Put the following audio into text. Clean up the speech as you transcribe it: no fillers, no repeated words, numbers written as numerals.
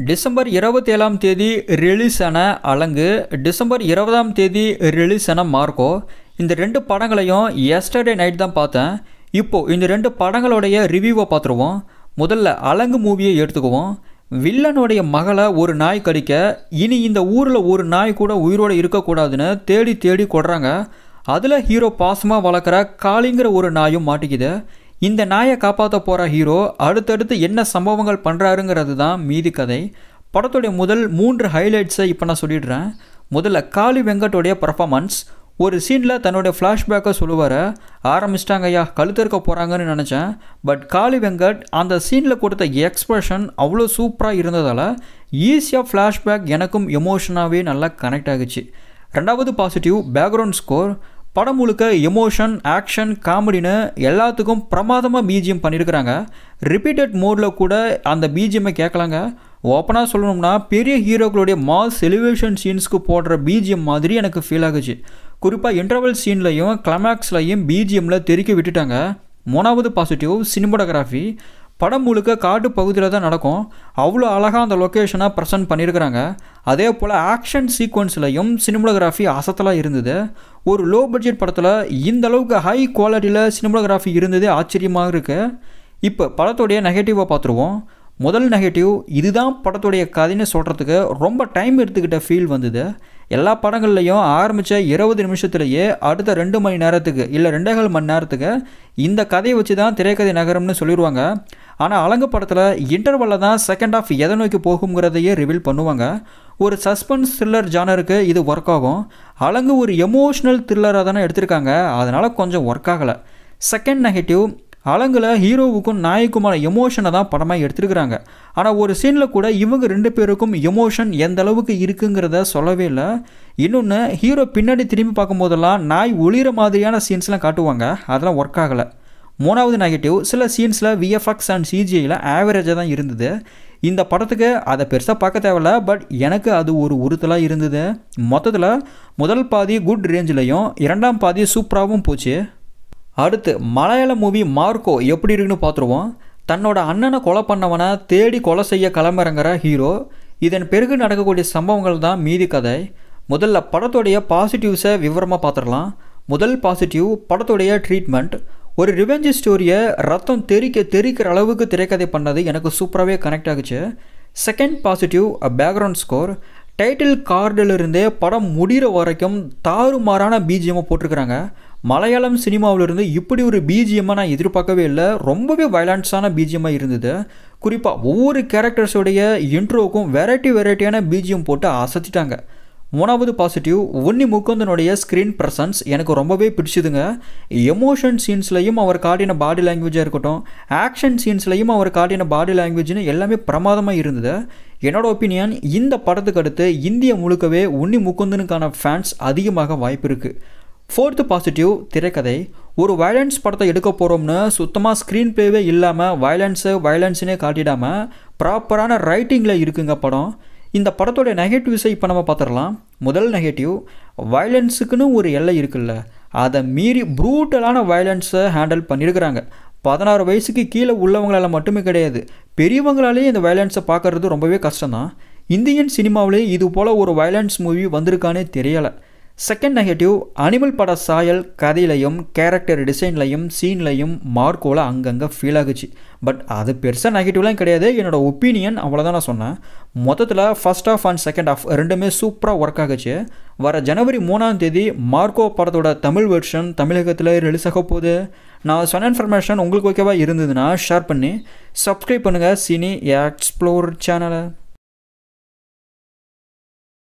December 27ஆம் தேதி release ஆன அலங்கு, December 20ஆம் தேதி ரிலீஸ் ஆன மார்க்கோ. இந்த 2 படங்களையும் எஸ்டர்டே நைட் தான் பார்த்தேன். இப்போது இந்த 2 படங்களுடைய ரிவ்யூவை பார்த்துருவோம். முதல்ல அலங்கு மூவியை எடுத்துக்குவோம். வில்லனுடைய மகளை ஒரு நாய் கடிக்க, இனி இந்த ஊரில் ஒரு நாய் கூட உயிரோடு இருக்கக்கூடாதுன்னு தேடி தேடி கொடுறாங்க. அதில் ஹீரோ பாசமாக வளர்க்குற காளிங்கிற ஒரு நாயும் மாட்டிக்குது. இந்த நாயை காப்பாற்ற போகிற ஹீரோ அடுத்தடுத்து என்ன சம்பவங்கள் பண்ணுறாருங்கிறது தான் மீதி கதை. படத்துடைய முதல் 3 ஹைலைட்ஸை இப்போ நான் சொல்லிடுறேன். முதல்ல காளி வெங்கட்டோடைய பர்ஃபார்மன்ஸ். ஒரு சீனில் தன்னுடைய ஃப்ளாஷ்பேக்கை சொல்லுவார். ஆரம்பிச்சிட்டாங்க ஐயா, கழுத்தறுக்க போகிறாங்கன்னு நினச்சேன். பட் காளி வெங்கட் அந்த சீனில் கொடுத்த எக்ஸ்ப்ரெஷன் அவ்வளோ சூப்பராக இருந்ததால் ஈஸியாக ஃப்ளாஷ்பேக் எனக்கும் எமோஷனாகவே நல்லா கனெக்ட் ஆகிச்சு. 2வது பாசிட்டிவ், பேக்ரவுண்ட் ஸ்கோர். படம் முழுக்க எமோஷன், ஆக்ஷன், காமெடின்னு எல்லாத்துக்கும் பிரமாதமாக பிஜிஎம் பண்ணியிருக்கிறாங்க. ரிப்பீட்டட் மோடில் கூட அந்த பிஜிஎம்மை கேட்கலாங்க. ஓப்பனாக சொல்லணும்னா பெரிய ஹீரோக்களுடைய மாஸ் எலிவேஷன் சீன்ஸ்க்கு போடுற பிஜிஎம் மாதிரி எனக்கு ஃபீல் ஆகுச்சு. குறிப்பாக இன்டர்வல் சீன்லையும் கிளைமேக்ஸ்லையும் பிஜிஎம்மில் தெறிக்க விட்டுட்டாங்க. 3வது பாசிட்டிவ், சினிமோட்டோகிராஃபி. படம் முழுக்க காட்டு பகுதியில் தான் நடக்கும். அவ்வளோ அழகாக அந்த லொக்கேஷனை ப்ரெசென்ட் பண்ணியிருக்கிறாங்க. அதே போல் ஆக்ஷன் சீக்வன்ஸ்லையும் சினிமோட்டோகிராஃபி அசத்தலாக இருந்தது. ஒரு லோ பட்ஜெட் படத்தில் இந்த அளவுக்கு ஹை குவாலிட்டியில் சினிமோட்டோகிராஃபி இருந்ததே ஆச்சரியமாக இருக்குது. இப்போ படத்துடைய நெகட்டிவை பார்த்துருவோம். முதல் நெகட்டிவ், இதுதான் படத்துடைய கதைன்னு சொல்கிறதுக்கு ரொம்ப டைம் எடுத்துக்கிட்ட ஃபீல் வந்தது. எல்லா படங்கள்லையும் ஆரம்பித்த 20 நிமிஷத்துலேயே அடுத்த 2 மணி நேரத்துக்கு இல்லை 2.25 மணி நேரத்துக்கு இந்த கதையை வச்சு தான் திரைக்கதை நகரம்னு சொல்லிடுவாங்க. ஆனால் அலங்கு படத்தில் இன்டர்வலில் தான் செகண்ட் ஆஃப் எதை நோக்கி போகுங்கிறதையே ரிவீல் பண்ணுவாங்க. ஒரு சஸ்பென்ஸ் த்ரில்லர் ஜானருக்கு இது ஒர்க் ஆகும். அலங்கு ஒரு எமோஷ்னல் த்ரில்லராக தானே எடுத்திருக்காங்க, அதனால் கொஞ்சம் ஒர்க் ஆகலை. செகண்ட் நெகட்டிவ், அலங்குல ஹீரோவுக்கும் நாய்க்குமான எமோஷனை தான் படமாக எடுத்துருக்குறாங்க. ஆனால் ஒரு சீனில் கூட இவங்க 2 பேருக்கும் எமோஷன் எந்த அளவுக்கு இருக்குங்கிறத சொல்லவே இல்லை. இன்னொன்று, ஹீரோ பின்னாடி திரும்பி பார்க்கும்போதெல்லாம் நாய் ஒளிகிற மாதிரியான சீன்ஸ்லாம் காட்டுவாங்க, அதெல்லாம் ஒர்க் ஆகலை. 3வது நெகட்டிவ், சில சீன்ஸில் விஎஃப்எக்ஸ் அண்ட் சிஜிஐயில் ஆவரேஜாக தான் இருந்தது. இந்த படத்துக்கு அதை பெருசாக பார்க்க தேவையில்ல, பட் எனக்கு அது ஒரு உறுத்தலாக இருந்தது. மொத்தத்தில் முதல் பாதி குட் ரேஞ்சிலையும் 2ஆம் பாதி சூப்பராகவும் போச்சு. அடுத்து மலையாள மூவி மார்க்கோ எப்படி இருக்குன்னு பார்த்துருவோம். தன்னோட அண்ணனை கொலை பண்ணவனை தேடி கொலை செய்ய கிளம்புறங்கிற ஹீரோ. இதன் பிறகு நடக்கக்கூடிய சம்பவங்கள் தான் மீதி கதை. முதல்ல படத்துடைய பாசிட்டிவ்ஸை விவரமாக பார்த்துடலாம். முதல் பாசிட்டிவ், படத்துடைய ட்ரீட்மெண்ட். ஒரு ரிவெஞ்ச் ஸ்டோரியை ரத்தம் தெரிக்கிற அளவுக்கு திரைக்கதை பண்ணது எனக்கு சூப்பராகவே கனெக்ட் ஆகுச்சு. Second positive, background score. Title கார்டிலிருந்தே படம் முடிகிற வரைக்கும் தாறுமாறான பிஜிஎம்மை போட்டிருக்கிறாங்க. மலையாளம் சினிமாவிலிருந்து இப்படி ஒரு பிஜிஎம்மை நான் எதிர்பார்க்கவே இல்லை. ரொம்பவே வயலன்ஸான பிஜிஎம்மாக இருந்தது. குறிப்பாக ஒவ்வொரு கேரக்டர்ஸோடைய இன்ட்ரோவுக்கும் வெரைட்டியான பிஜிஎம் போட்டு அசத்திட்டாங்க. 3வது பாசிட்டிவ், உன்னி முகுந்தனுடைய ஸ்க்ரீன் ப்ரெசன்ஸ் எனக்கு ரொம்பவே பிடிச்சதுங்க. எமோஷன் சீன்ஸ்லையும் அவர் காட்டின பாடி லாங்குவேஜாக இருக்கட்டும், ஆக்ஷன் சீன்ஸ்லையும் அவர் காட்டின பாடி லாங்குவேஜ்னு எல்லாமே பிரமாதமாக இருந்தது. என்னோட ஒப்பீனியன், இந்த படத்துக்கு அடுத்து இந்திய முழுக்கவே உன்னி முகுந்தனுக்கான ஃபேன்ஸ் அதிகமாக வாய்ப்பு இருக்குது. 4th பாசிட்டிவ், திரைக்கதை. ஒரு வயலன்ஸ் படத்தை எடுக்க போகிறோம்னு சுத்தமாக ஸ்க்ரீன் பிளேவே இல்லாமல் வயலன்ஸுனே காட்டிடாமல் ப்ராப்பரான ரைட்டிங்கில் இருக்குங்க படம். இந்த படத்தோட நெகட்டிவ்ஸை இப்போ நம்ம பார்த்துடலாம். முதல் நெகட்டிவ், வயலன்ஸுக்குன்னு ஒரு எல்லை இருக்குல்ல, அதை மீறி ப்ரூட்டலான வயலன்ஸை ஹேண்டில் பண்ணியிருக்கிறாங்க. 16 வயசுக்கு கீழே உள்ளவங்களால் மட்டுமே கிடையாது, பெரியவங்களாலேயே இந்த வயலன்ஸை பார்க்குறது ரொம்பவே கஷ்டம்தான். இந்தியன் சினிமாவிலே இது போல் ஒரு வயலன்ஸ் மூவி வந்திருக்கானே தெரியலை. செகண்ட் நெகட்டிவ், அனிமல் பட சாயல் கதையிலையும் கேரக்டர் டிசைன்லையும் சீன்லையும் மார்க்கோவில் அங்கங்கே ஃபீல் ஆகுச்சு. பட் அது பெருசாக நெகட்டிவ்லாம் கிடையாது, என்னோடய ஒப்பீனியன், அவ்வளோதான் நான் சொன்னேன். மொத்தத்தில் first half and second half ரெண்டுமே சூப்பராக ஒர்க் ஆகுச்சு. வர ஜனவரி 3ஆம் தேதி மார்க்கோ படத்தோட தமிழ் வெர்ஷன் தமிழகத்தில் ரிலீஸ் ஆக போகுது. நான் சொன்ன இன்ஃபர்மேஷன் உங்களுக்கு ஓகேவா இருந்ததுன்னா ஷேர் பண்ணி சப்ஸ்கிரைப் பண்ணுங்கள் சினி எக்ஸ்ப்ளோர் சேனலை.